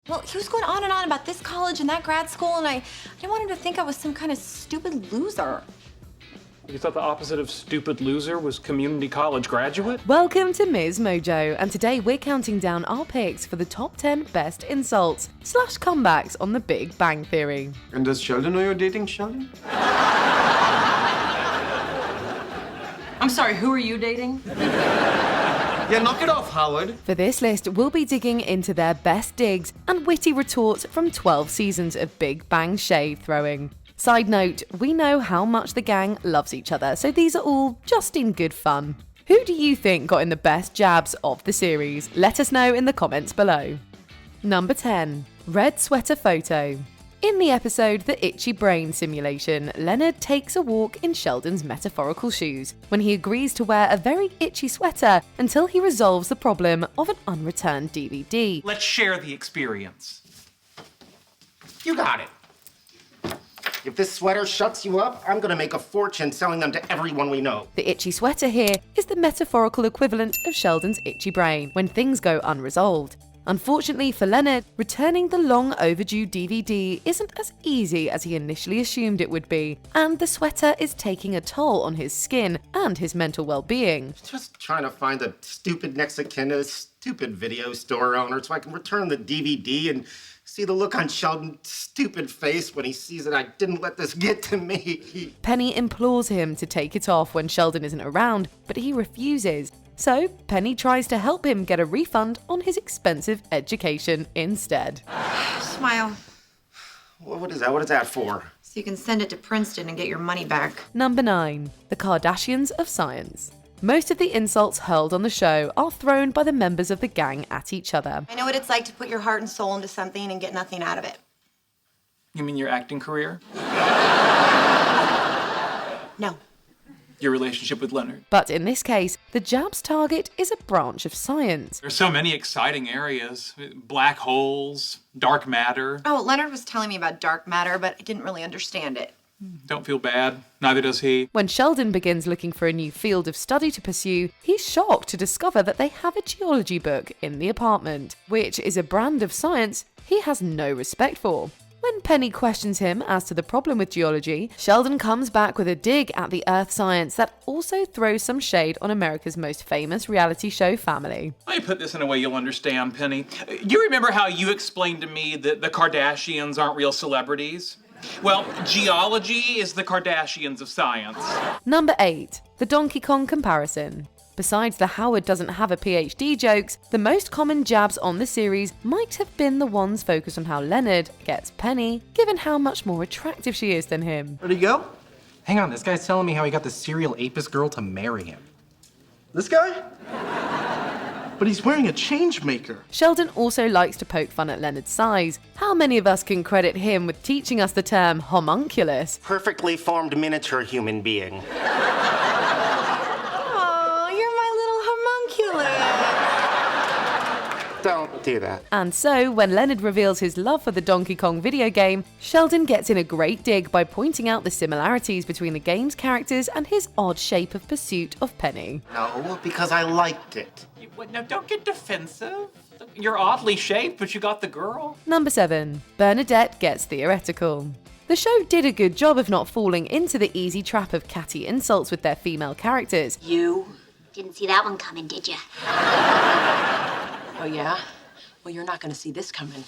Well, he was going on and on about this college and that grad school, and I didn't want him to think I was some kind of stupid loser. You thought the opposite of stupid loser was community college graduate? Welcome to MsMojo, and today we're counting down our picks for the top 10 best insults / comebacks on The Big Bang Theory. And does Sheldon know you're dating Sheldon? I'm sorry, who are you dating? Yeah, knock it off, Howard. For this list, we'll be digging into their best digs and witty retorts from 12 seasons of Big Bang shade throwing. Side note, we know how much the gang loves each other, so these are all just in good fun. Who do you think got in the best jabs of the series? Let us know in the comments below. Number 10. Red Sweater Photo. In the episode The Itchy Brain Simulation, Leonard takes a walk in Sheldon's metaphorical shoes when he agrees to wear a very itchy sweater until he resolves the problem of an unreturned DVD. Let's share the experience. You got it. If this sweater shuts you up, I'm gonna make a fortune selling them to everyone we know. The itchy sweater here is the metaphorical equivalent of Sheldon's itchy brain when things go unresolved. Unfortunately for Leonard, returning the long overdue DVD isn't as easy as he initially assumed it would be, and the sweater is taking a toll on his skin and his mental well-being. Just trying to find a stupid next of kin to this stupid video store owner so I can return the DVD and see the look on Sheldon's stupid face when he sees that I didn't let this get to me. Penny implores him to take it off when Sheldon isn't around, but he refuses. So, Penny tries to help him get a refund on his expensive education instead. Smile, What is that? What is that for? so you can send it to Princeton and get your money back. Number 9. The Kardashians of Science. Most of the insults hurled on the show are thrown by the members of the gang at each other. I know what it's like to put your heart and soul into something and get nothing out of it. You mean your acting career? No. Your relationship with Leonard? But in this case, the jab's target is a branch of science. There's so many exciting areas. Black holes, dark matter. Oh, Leonard was telling me about dark matter, but I didn't really understand it. Don't feel bad. Neither does he. When Sheldon begins looking for a new field of study to pursue, he's shocked to discover that they have a geology book in the apartment, which is a brand of science he has no respect for. When Penny questions him as to the problem with geology, Sheldon comes back with a dig at the earth science that also throws some shade on America's most famous reality show family. Let me put this in a way you'll understand, Penny. You remember how you explained to me that the Kardashians aren't real celebrities? Well, geology is the Kardashians of science. Number 8. The Donkey Kong comparison. Besides the Howard doesn't have a PhD jokes, the most common jabs on the series might have been the ones focused on how Leonard gets Penny, given how much more attractive she is than him. Ready to go? Hang on, this guy's telling me how he got the serial apist girl to marry him. This guy? But he's wearing a change maker. Sheldon also likes to poke fun at Leonard's size. How many of us can credit him with teaching us the term homunculus? Perfectly formed miniature human being. Don't do that. And so, when Leonard reveals his love for the Donkey Kong video game, Sheldon gets in a great dig by pointing out the similarities between the game's characters and his odd shape of pursuit of Penny. No, because I liked it. Now, don't get defensive. You're oddly shaped, but you got the girl. Number 7. Bernadette gets theoretical. The show did a good job of not falling into the easy trap of catty insults with their female characters. You? Didn't see that one coming, did you? Oh, yeah? Well, you're not gonna see this coming.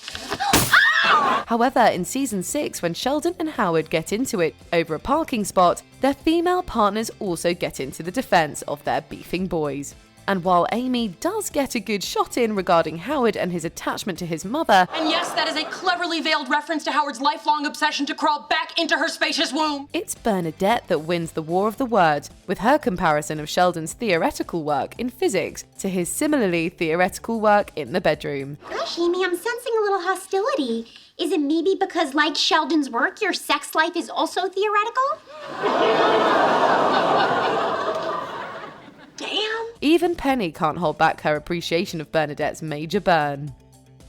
However, in season 6, when Sheldon and Howard get into it over a parking spot, their female partners also get into the defense of their beefing boys. And while Amy does get a good shot in regarding Howard and his attachment to his mother, And yes, that is a cleverly veiled reference to Howard's lifelong obsession to crawl back into her spacious womb. it's Bernadette that wins the war of the words with her comparison of Sheldon's theoretical work in physics to his similarly theoretical work in the bedroom. Gosh, Amy, I'm sensing a little hostility. Is it maybe because, like Sheldon's work, your sex life is also theoretical? Damn. Even Penny can't hold back her appreciation of Bernadette's major burn.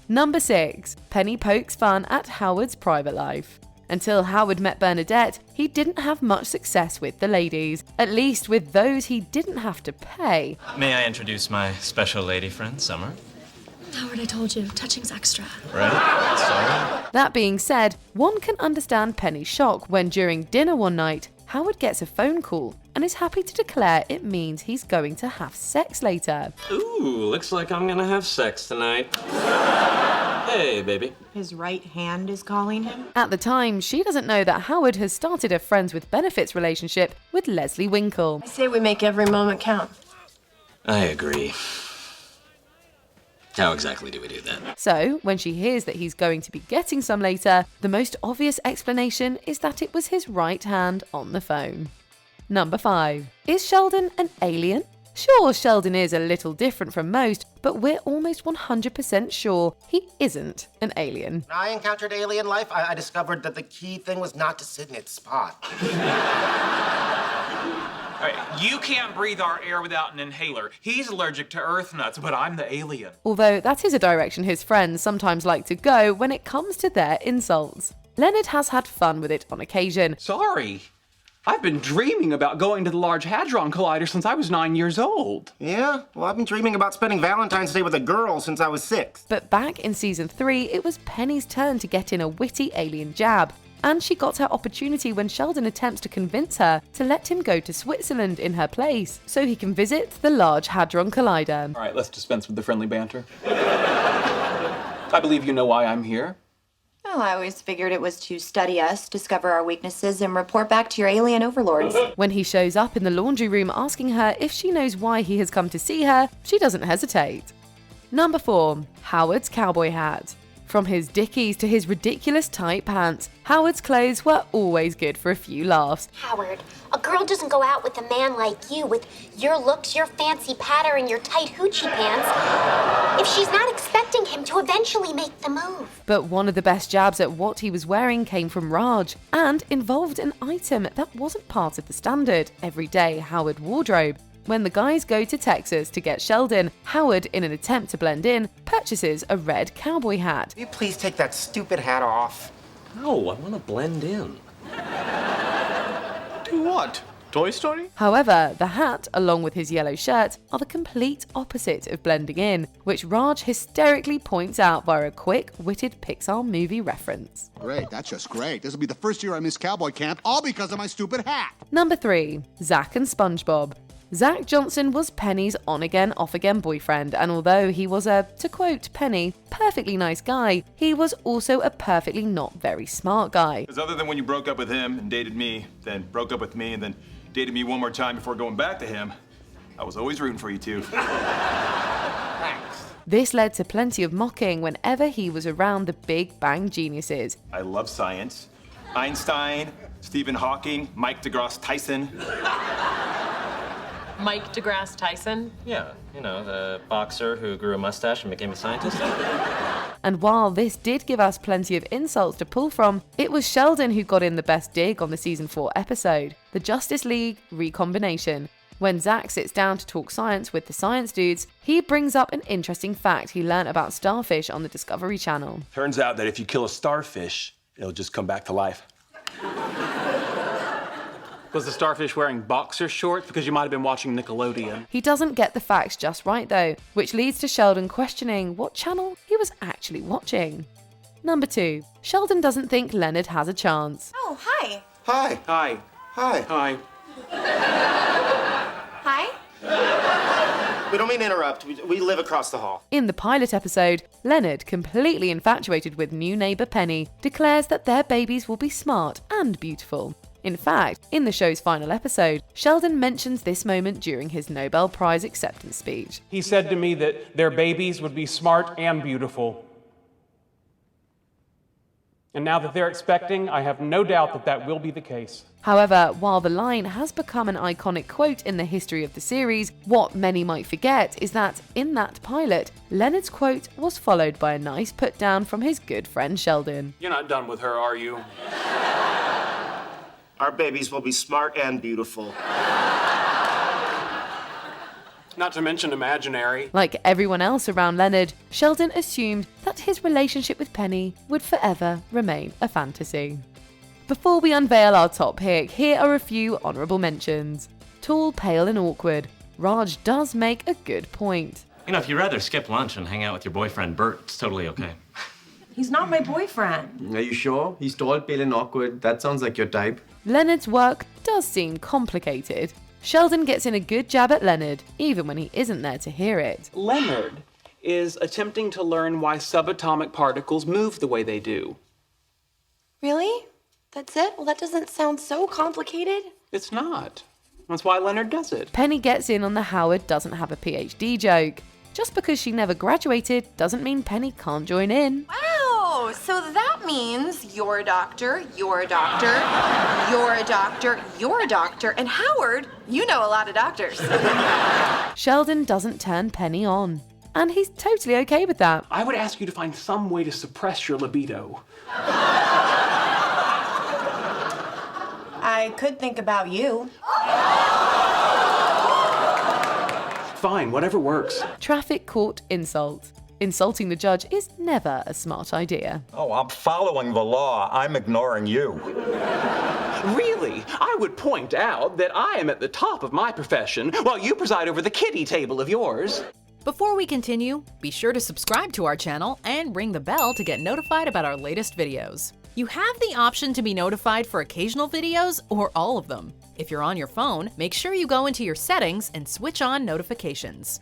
Number 6. Penny pokes fun at Howard's private life. Until Howard met Bernadette, he didn't have much success with the ladies, at least with those he didn't have to pay. May I introduce my special lady friend, Summer? Howard, I told you, touching's extra. Right? That being said, one can understand Penny's shock when during dinner one night, Howard gets a phone call and is happy to declare it means he's going to have sex later. Ooh, looks like I'm gonna have sex tonight. Hey, baby. His right hand is calling him? At the time, she doesn't know that Howard has started a friends with benefits relationship with Leslie Winkle. I say we make every moment count. I agree. How exactly do we do that? So, when she hears that he's going to be getting some later, the most obvious explanation is that it was his right hand on the phone. Number 5. Is Sheldon an alien? Sure, Sheldon is a little different from most, but we're almost 100% sure he isn't an alien. When I encountered alien life, I discovered that the key thing was not to sit in its spot. All right, you can't breathe our air without an inhaler. He's allergic to earth nuts, but I'm the alien. Although that is a direction his friends sometimes like to go when it comes to their insults. Leonard has had fun with it on occasion. Sorry. I've been dreaming about going to the Large Hadron Collider since I was 9 years old. Yeah? Well, I've been dreaming about spending Valentine's Day with a girl since I was 6. But back in season 3, it was Penny's turn to get in a witty alien jab. And she got her opportunity when Sheldon attempts to convince her to let him go to Switzerland in her place so he can visit the Large Hadron Collider. All right, let's dispense with the friendly banter. I believe you know why I'm here. Oh, I always figured it was to study us, discover our weaknesses, and report back to your alien overlords. When he shows up in the laundry room asking her if she knows why he has come to see her, she doesn't hesitate. Number 4. Howard's cowboy hat. From his dickies to his ridiculous tight pants, Howard's clothes were always good for a few laughs. Howard, a girl doesn't go out with a man like you with your looks, your fancy patter, and your tight hoochie pants if she's not expecting him to eventually make the move. But one of the best jabs at what he was wearing came from Raj and involved an item that wasn't part of the standard everyday Howard wardrobe. When the guys go to Texas to get Sheldon, Howard, in an attempt to blend in, purchases a red cowboy hat. Will you please take that stupid hat off? No, I want to blend in. Do what? Toy Story? However, the hat, along with his yellow shirt, are the complete opposite of blending in, which Raj hysterically points out via a quick-witted Pixar movie reference. Great, that's just great. This will be the first year I miss cowboy camp, all because of my stupid hat. Number 3. Zach and SpongeBob. Zach Johnson was Penny's on-again, off-again boyfriend, and although he was a, to quote Penny, perfectly nice guy, he was also a perfectly not very smart guy. Because other than when you broke up with him and dated me, then broke up with me and then dated me one more time before going back to him, I was always rooting for you two. Thanks. This led to plenty of mocking whenever he was around the Big Bang geniuses. I love science. Einstein, Stephen Hawking, Mike deGrasse Tyson. Mike deGrasse Tyson? Yeah, you know, the boxer who grew a mustache and became a scientist. And while this did give us plenty of insults to pull from, it was Sheldon who got in the best dig on the season 4 episode, the Justice League Recombination. When Zach sits down to talk science with the science dudes, he brings up an interesting fact he learned about starfish on the Discovery Channel. Turns out that if you kill a starfish, it'll just come back to life. Was the starfish wearing boxer shorts? Because you might have been watching Nickelodeon. He doesn't get the facts just right though, which leads to Sheldon questioning what channel he was actually watching. Number 2. Sheldon doesn't think Leonard has a chance. Oh, hi. Hi. Hi. Hi. Hi. Hi. We don't mean to interrupt. We live across the hall. In the pilot episode, Leonard, completely infatuated with new neighbor Penny, declares that their babies will be smart and beautiful. In fact, in the show's final episode, Sheldon mentions this moment during his Nobel Prize acceptance speech. He said to me that their babies would be smart and beautiful. And now that they're expecting, I have no doubt that that will be the case. However, while the line has become an iconic quote in the history of the series, what many might forget is that in that pilot, Leonard's quote was followed by a nice put down from his good friend Sheldon. You're not done with her, are you? Our babies will be smart and beautiful. Not to mention imaginary. Like everyone else around Leonard, Sheldon assumed that his relationship with Penny would forever remain a fantasy. Before we unveil our top pick, here are a few honourable mentions. Tall, pale and awkward. Raj does make a good point. You know, if you'd rather skip lunch and hang out with your boyfriend Bert, it's totally okay. He's not my boyfriend. Are you sure? He's tall, pale, and awkward. That sounds like your type. Leonard's work does seem complicated. Sheldon gets in a good jab at Leonard, even when he isn't there to hear it. Leonard is attempting to learn why subatomic particles move the way they do. Really? That's it? Well, that doesn't sound so complicated. It's not. That's why Leonard does it. Penny gets in on the Howard doesn't have a PhD joke. Just because she never graduated doesn't mean Penny can't join in. Wow, so that means you're a doctor, you're a doctor, you're a doctor, you're a doctor, and Howard, you know a lot of doctors. Sheldon doesn't turn Penny on. And he's totally okay with that. I would ask you to find some way to suppress your libido. I could think about you. Fine, whatever works. Traffic court insult. Insulting the judge is never a smart idea. Oh, I'm following the law. I'm ignoring you. Really? I would point out that I am at the top of my profession while you preside over the kiddie table of yours. Before we continue, be sure to subscribe to our channel and ring the bell to get notified about our latest videos. You have the option to be notified for occasional videos or all of them. If you're on your phone, make sure you go into your settings and switch on notifications.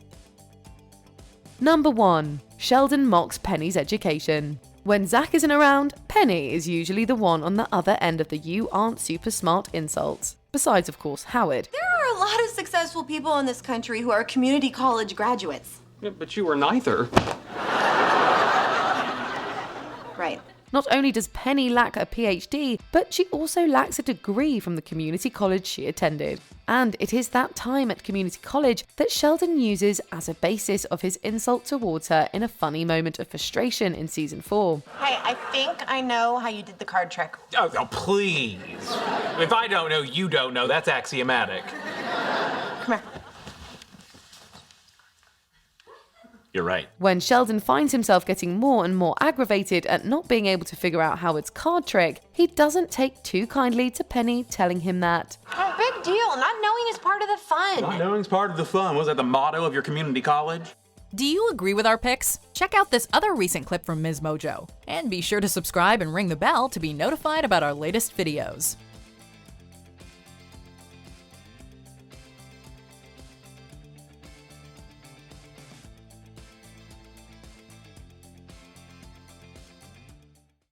Number 1. Sheldon mocks Penny's education. When Zach isn't around, Penny is usually the one on the other end of the "you aren't super smart" insults. Besides, of course, Howard. There are a lot of successful people in this country who are community college graduates. Yeah, but you were neither. Right. Not only does Penny lack a PhD, but she also lacks a degree from the community college she attended. And it is that time at community college that Sheldon uses as a basis of his insult towards her in a funny moment of frustration in season 4. Hey, I think I know how you did the card trick. Oh, please. If I don't know, you don't know. That's axiomatic. Come here. You're right. When Sheldon finds himself getting more and more aggravated at not being able to figure out Howard's card trick, he doesn't take too kindly to Penny telling him that. Oh, big deal. Not knowing is part of the fun. Not knowing's part of the fun. Was that the motto of your community college? Do you agree with our picks? Check out this other recent clip from MsMojo. And be sure to subscribe and ring the bell to be notified about our latest videos.